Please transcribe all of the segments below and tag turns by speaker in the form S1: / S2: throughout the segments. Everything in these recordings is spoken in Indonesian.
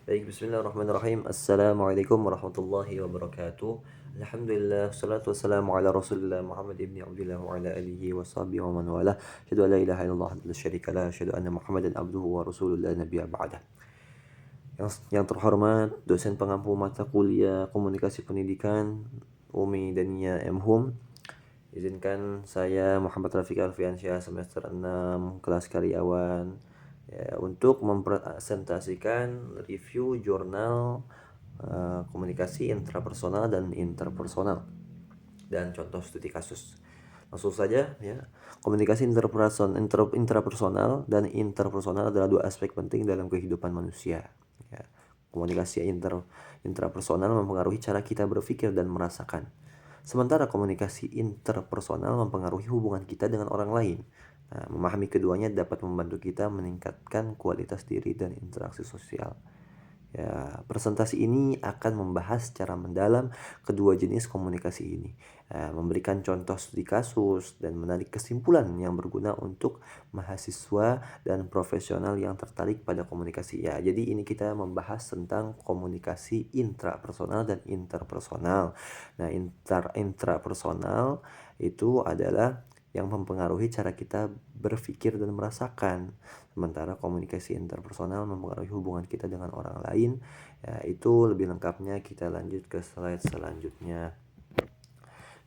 S1: Baik, bismillahirrahmanirrahim. Assalamualaikum warahmatullahi wabarakatuh. Alhamdulillah, salatu wassalamu ala rasulillah Muhammad ibn Abdullah wa ala alihi wa sahbihi wa man wala. Asyhadu an la ilaha illallah wa syarika lah, asyhadu anna Muhammadan abduhu wa rasuluhu la nabiyya ba'dah. Yang terhormat dosen pengampu mata kuliah Komunikasi Pendidikan Umi Dania M. Hum, izinkan saya Muhammad Rafiq Alfiansyah semester 6 kelas karyawan ya, untuk mempresentasikan review jurnal komunikasi intrapersonal dan interpersonal dan contoh studi kasus. Langsung saja ya. Komunikasi intrapersonal dan interpersonal adalah dua aspek penting dalam kehidupan manusia. Ya. Komunikasi intrapersonal mempengaruhi cara kita berpikir dan merasakan. Sementara komunikasi interpersonal mempengaruhi hubungan kita dengan orang lain. Nah, memahami keduanya dapat membantu kita meningkatkan kualitas diri dan interaksi sosial. Ya, presentasi ini akan membahas secara mendalam kedua jenis komunikasi ini, memberikan contoh studi kasus dan menarik kesimpulan yang berguna untuk mahasiswa dan profesional yang tertarik pada komunikasi. Ya, jadi ini kita membahas tentang komunikasi intrapersonal dan interpersonal. Nah, intrapersonal itu adalah yang mempengaruhi cara kita berpikir dan merasakan. Sementara komunikasi interpersonal mempengaruhi hubungan kita dengan orang lain. Ya, itu lebih lengkapnya kita lanjut ke slide selanjutnya.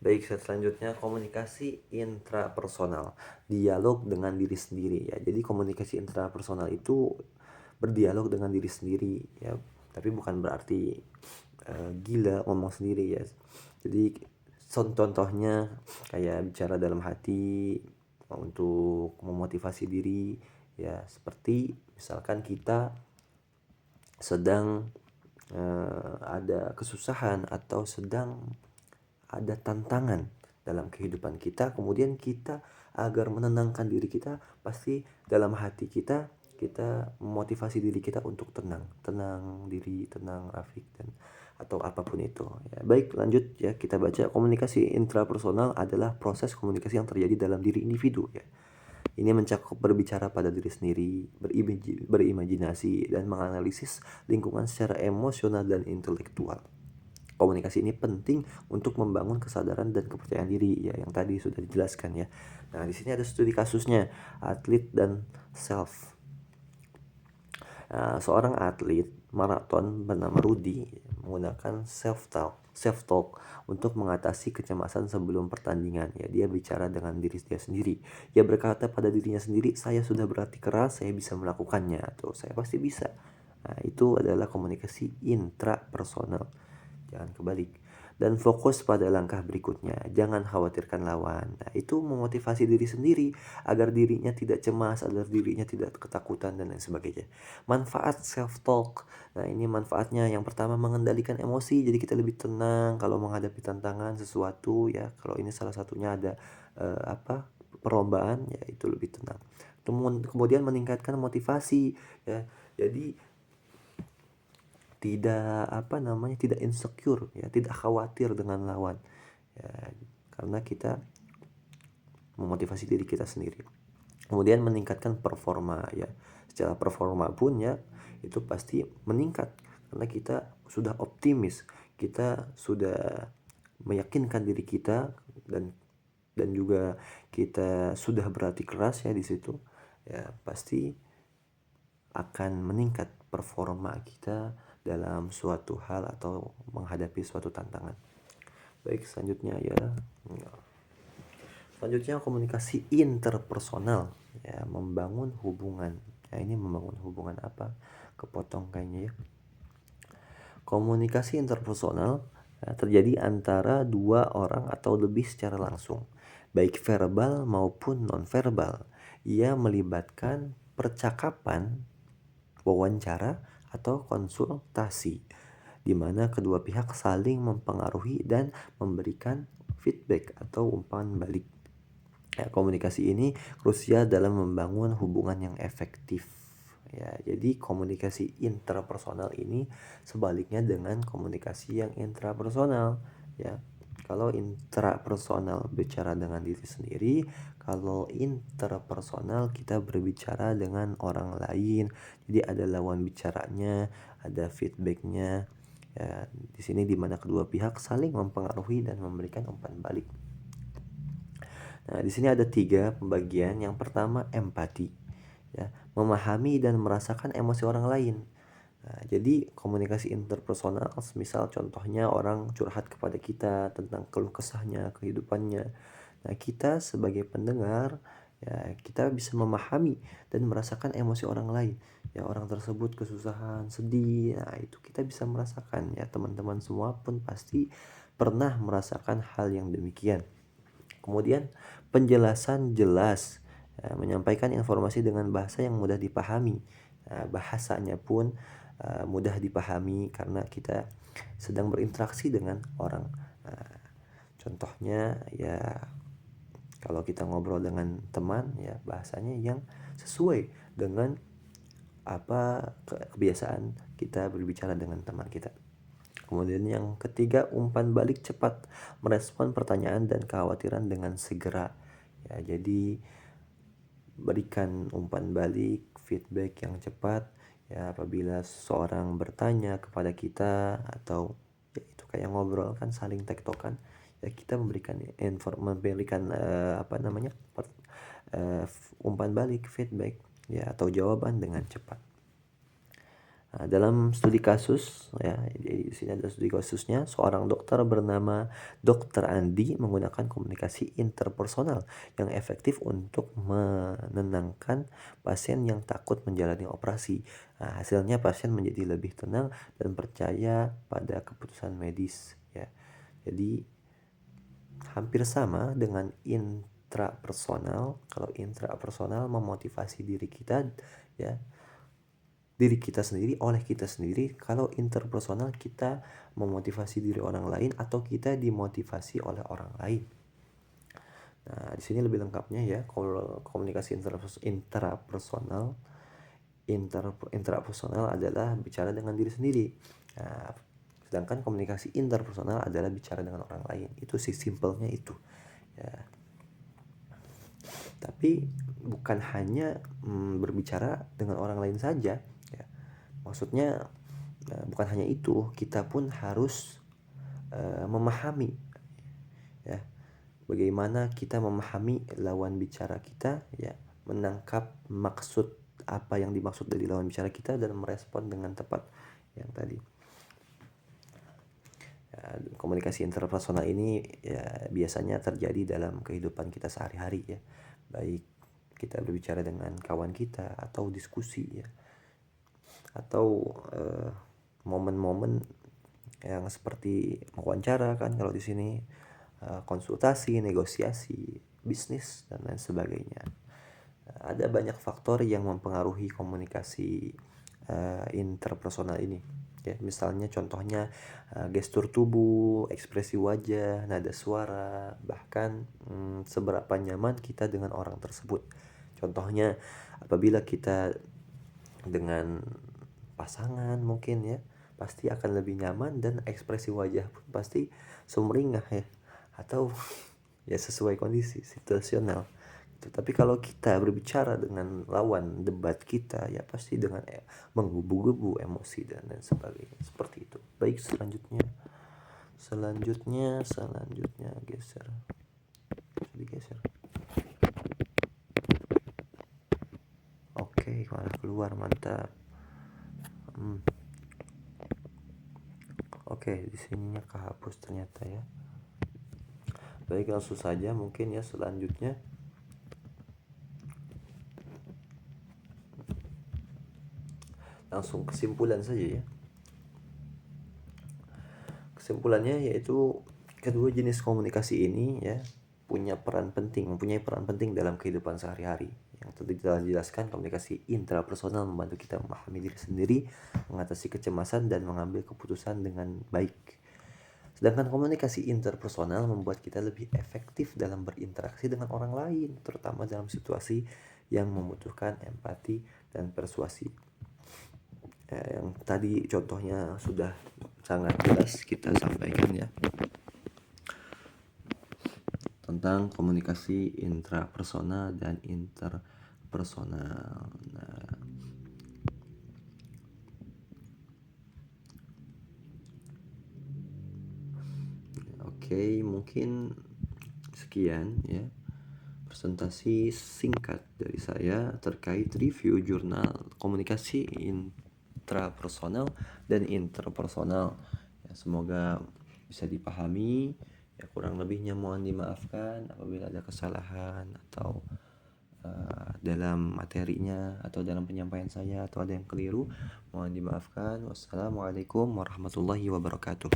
S1: Baik, slide selanjutnya komunikasi intrapersonal, dialog dengan diri sendiri ya. Jadi komunikasi intrapersonal itu berdialog dengan diri sendiri ya. Tapi bukan berarti gila ngomong sendiri ya. Jadi contohnya kayak bicara dalam hati untuk memotivasi diri ya, seperti misalkan kita sedang ada kesusahan atau sedang ada tantangan dalam kehidupan kita, kemudian kita agar menenangkan diri kita, pasti dalam hati kita memotivasi diri kita untuk tenang diri, tenang Rafiq, dan atau apapun itu ya. Baik, lanjut ya, kita baca. Komunikasi intrapersonal adalah proses komunikasi yang terjadi dalam diri individu ya. Ini mencakup berbicara pada diri sendiri, berimajinasi, dan menganalisis lingkungan secara emosional dan intelektual. Komunikasi ini penting untuk membangun kesadaran dan kepercayaan diri ya, yang tadi sudah dijelaskan ya. Nah, di sini ada studi kasusnya, atlet dan self. Seorang atlet maraton bernama Rudy menggunakan self talk untuk mengatasi kecemasan sebelum pertandingan ya. Dia bicara dengan diri dia sendiri. Dia berkata pada dirinya sendiri, saya sudah berlatih keras, saya bisa melakukannya, atau saya pasti bisa. Nah, itu adalah komunikasi intrapersonal, jangan kebalik. Dan fokus pada langkah berikutnya, jangan khawatirkan lawan. Nah, itu memotivasi diri sendiri agar dirinya tidak cemas, agar dirinya tidak ketakutan, dan lain sebagainya. Manfaat self-talk. Nah, ini manfaatnya yang pertama, mengendalikan emosi. Jadi kita lebih tenang kalau menghadapi tantangan sesuatu ya. Kalau ini salah satunya ada perlombaan ya, itu lebih tenang. Kemudian meningkatkan motivasi ya. Jadi tidak insecure ya, tidak khawatir dengan lawan ya, karena kita memotivasi diri kita sendiri. Kemudian meningkatkan performa ya, secara performa pun ya itu pasti meningkat karena kita sudah optimis, kita sudah meyakinkan diri kita, dan juga kita sudah berlatih keras ya di situ ya, pasti akan meningkat performa kita dalam suatu hal atau menghadapi suatu tantangan. Baik, selanjutnya ya. Selanjutnya komunikasi interpersonal ya, membangun hubungan. Ya, ini membangun hubungan apa? Kepotong kayaknya ya. Komunikasi interpersonal ya, terjadi antara dua orang atau lebih secara langsung, baik verbal maupun nonverbal. Ia melibatkan percakapan, wawancara, atau konsultasi, di mana kedua pihak saling mempengaruhi dan memberikan feedback atau umpan balik. Ya, komunikasi ini krusial dalam membangun hubungan yang efektif. Ya, jadi komunikasi interpersonal ini sebaliknya dengan komunikasi yang intrapersonal. Ya, Kalau intrapersonal bicara dengan diri sendiri, kalau interpersonal kita berbicara dengan orang lain. Jadi ada lawan bicaranya, ada feedbacknya. Ya, di sini dimana kedua pihak saling mempengaruhi dan memberikan umpan balik. Nah, di sini ada 3 pembagian. Yang pertama empati, ya, memahami dan merasakan emosi orang lain. Nah, jadi komunikasi interpersonal, misal contohnya orang curhat kepada kita tentang keluh kesahnya, kehidupannya. Nah, kita sebagai pendengar, ya, kita bisa memahami dan merasakan emosi orang lain. Ya, orang tersebut kesusahan, sedih. Nah, itu kita bisa merasakan. Ya, teman-teman semua pun pasti pernah merasakan hal yang demikian. Kemudian penjelasan jelas, ya, menyampaikan informasi dengan bahasa yang mudah dipahami. Nah, bahasanya pun mudah dipahami karena kita sedang berinteraksi dengan orang. Nah, contohnya ya kalau kita ngobrol dengan teman, ya bahasanya yang sesuai dengan apa kebiasaan kita berbicara dengan teman kita. Kemudian yang ketiga, umpan balik cepat, merespon pertanyaan dan kekhawatiran dengan segera. Ya, jadi berikan umpan balik, feedback yang cepat. Ya, apabila seseorang bertanya kepada kita atau ya itu kayak ngobrol kan, saling tektokan. Ya, kita memberikan umpan balik, feedback, ya, atau jawaban dengan cepat. Nah, dalam studi kasus, ya, di sini ada studi kasusnya, seorang dokter bernama Dr. Andi menggunakan komunikasi interpersonal yang efektif untuk menenangkan pasien yang takut menjalani operasi. Nah, hasilnya pasien menjadi lebih tenang dan percaya pada keputusan medis. Ya, jadi hampir sama dengan intrapersonal. Kalau intrapersonal memotivasi diri kita, ya, diri kita sendiri oleh kita sendiri. Kalau interpersonal kita memotivasi diri orang lain atau kita dimotivasi oleh orang lain. Nah, di sini lebih lengkapnya ya, kalau komunikasi intrapersonal adalah bicara dengan diri sendiri. Nah, sedangkan komunikasi interpersonal adalah bicara dengan orang lain. Itu sih simpelnya itu. Ya. Tapi bukan hanya berbicara dengan orang lain saja. Ya. Maksudnya bukan hanya itu, kita pun harus memahami, ya, bagaimana kita memahami lawan bicara kita, ya, menangkap maksud apa yang dimaksud dari lawan bicara kita dan merespon dengan tepat yang tadi. Ya, komunikasi interpersonal ini ya biasanya terjadi dalam kehidupan kita sehari-hari, ya, baik kita berbicara dengan kawan kita atau diskusi, ya, atau momen-momen yang seperti wawancara kan kalau di sini, konsultasi, negosiasi, bisnis dan lain sebagainya. Ada banyak faktor yang mempengaruhi komunikasi interpersonal ini. Ya, misalnya contohnya gestur tubuh, ekspresi wajah, nada suara, bahkan seberapa nyaman kita dengan orang tersebut. Contohnya apabila kita dengan pasangan mungkin, ya, pasti akan lebih nyaman dan ekspresi wajah pun pasti sumringah, ya, atau ya sesuai kondisi situasional gitu. Tapi kalau kita berbicara dengan lawan debat kita, ya pasti dengan menggebu-gebu emosi dan lain sebagainya, seperti itu. Baik, selanjutnya geser, digeser. Oke, malah keluar, mantap. Oke, di sininya kehapus ternyata, ya. Baik, langsung saja mungkin ya selanjutnya. Langsung kesimpulan saja, ya. Kesimpulannya yaitu kedua jenis komunikasi ini, ya, mempunyai peran penting dalam kehidupan sehari-hari. Yang tadi telah dijelaskan, komunikasi intrapersonal membantu kita memahami diri sendiri, mengatasi kecemasan dan mengambil keputusan dengan baik. Sedangkan komunikasi interpersonal membuat kita lebih efektif dalam berinteraksi dengan orang lain, terutama dalam situasi yang membutuhkan empati dan persuasi. Yang tadi contohnya sudah sangat jelas kita sampaikan, ya. tentang komunikasi intrapersonal dan interpersonal. Nah, oke, mungkin sekian ya presentasi singkat dari saya terkait review jurnal komunikasi intrapersonal dan interpersonal. Ya, semoga bisa dipahami. Ya, kurang lebihnya mohon dimaafkan apabila ada kesalahan atau dalam materinya atau dalam penyampaian saya atau ada yang keliru, mohon dimaafkan. Wassalamualaikum warahmatullahi wabarakatuh.